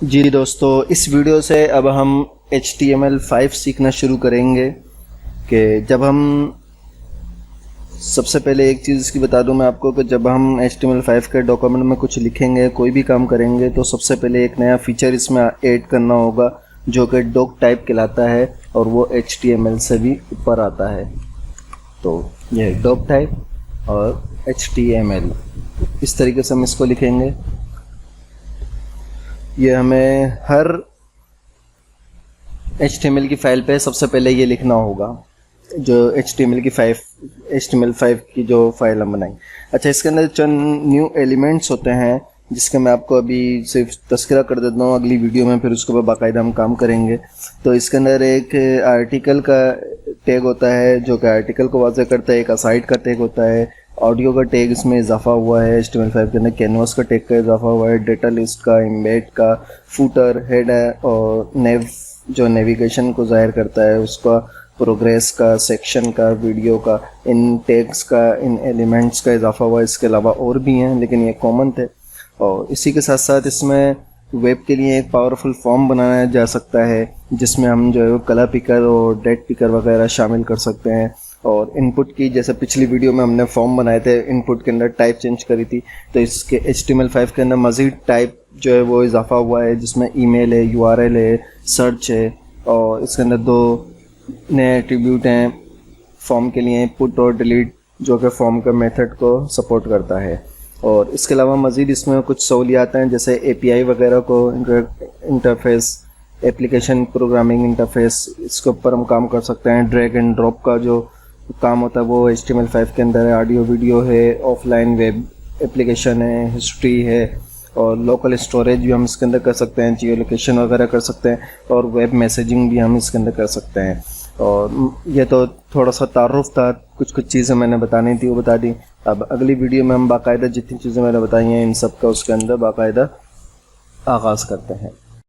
जी दोस्तों, इस वीडियो से अब हम HTML5 सीखना शुरू करेंगे। कि जब हम सबसे पहले एक चीज़ इसकी बता दूं मैं आपको कि जब हम HTML5 के डॉक्यूमेंट में कुछ लिखेंगे, कोई भी काम करेंगे, तो सबसे पहले एक नया फीचर इसमें ऐड करना होगा जो कि डॉक टाइप कहलाता है और वो HTML से भी ऊपर आता है। तो ये डॉक टाइप और HTML, इस तरीके से हम इसको लिखेंगे। ये हमें हर HTML की फ़ाइल पे सबसे पहले ये लिखना होगा, जो HTML5 की जो फाइल हम बनाएंगे। अच्छा, इसके अंदर चंद न्यू एलिमेंट्स होते हैं जिसके मैं आपको अभी सिर्फ तस्करा कर देता हूँ, अगली वीडियो में फिर उसके बाद बाकायदा हम काम करेंगे। तो इसके अंदर एक आर्टिकल का टैग होता है जो कि आर्टिकल को वाज़ह करता है, एक असाइड का टैग होता है, ऑडियो का टैग इसमें इजाफा हुआ है HTML5 के अंदर, कैनवास का टैग का इजाफा हुआ है, डेटा लिस्ट का, इम्बेड का, फूटर, हेडर और नेव जो नेविगेशन को ज़ाहिर करता है उसका, प्रोग्रेस का, सेक्शन का, वीडियो का, इन टैग्स का, इन एलिमेंट्स का इजाफा हुआ है। इसके अलावा और भी हैं लेकिन ये कॉमन थे। और इसी के साथ साथ इसमें वेब के लिए एक पावरफुल फॉर्म बनाया जा सकता है जिसमें हम जो है कलर पिकर और डेट पिकर वगैरह शामिल कर सकते हैं। और इनपुट की, जैसे पिछली वीडियो में हमने फॉर्म बनाए थे, इनपुट के अंदर टाइप चेंज करी थी, तो इसके HTML5 के अंदर मज़ीद टाइप जो है वो इजाफा हुआ है जिसमें ईमेल है, URL है, सर्च है। और इसके अंदर दो नए एट्रीब्यूट हैं फॉर्म के लिए, पुट और डिलीट, जो कि फॉर्म के मेथड को सपोर्ट करता है। और इसके अलावा मज़ीद इसमें कुछ सहूलियात हैं जैसे API वगैरह को, इंटरफेस, एप्लीकेशन प्रोग्रामिंग इंटरफेस, इसके ऊपर हम काम कर सकते हैं। ड्रैग एंड ड्रॉप का जो काम होता है वो HTML5 के अंदर है। ऑडियो वीडियो है, ऑफलाइन वेब एप्लीकेशन है, हिस्ट्री है और लोकल स्टोरेज भी हम इसके अंदर कर सकते हैं, जियो लोकेशन वगैरह कर सकते हैं और वेब मैसेजिंग भी हम इसके अंदर कर सकते हैं। और ये तो थोड़ा सा तारुफ था, कुछ चीज़ें मैंने बतानी थी वो बता दी। अब अगली वीडियो में हम बाकायदा जितनी चीज़ें मैंने बताई हैं इन सब का उसके अंदर बाकायदा आगाज़ करते हैं।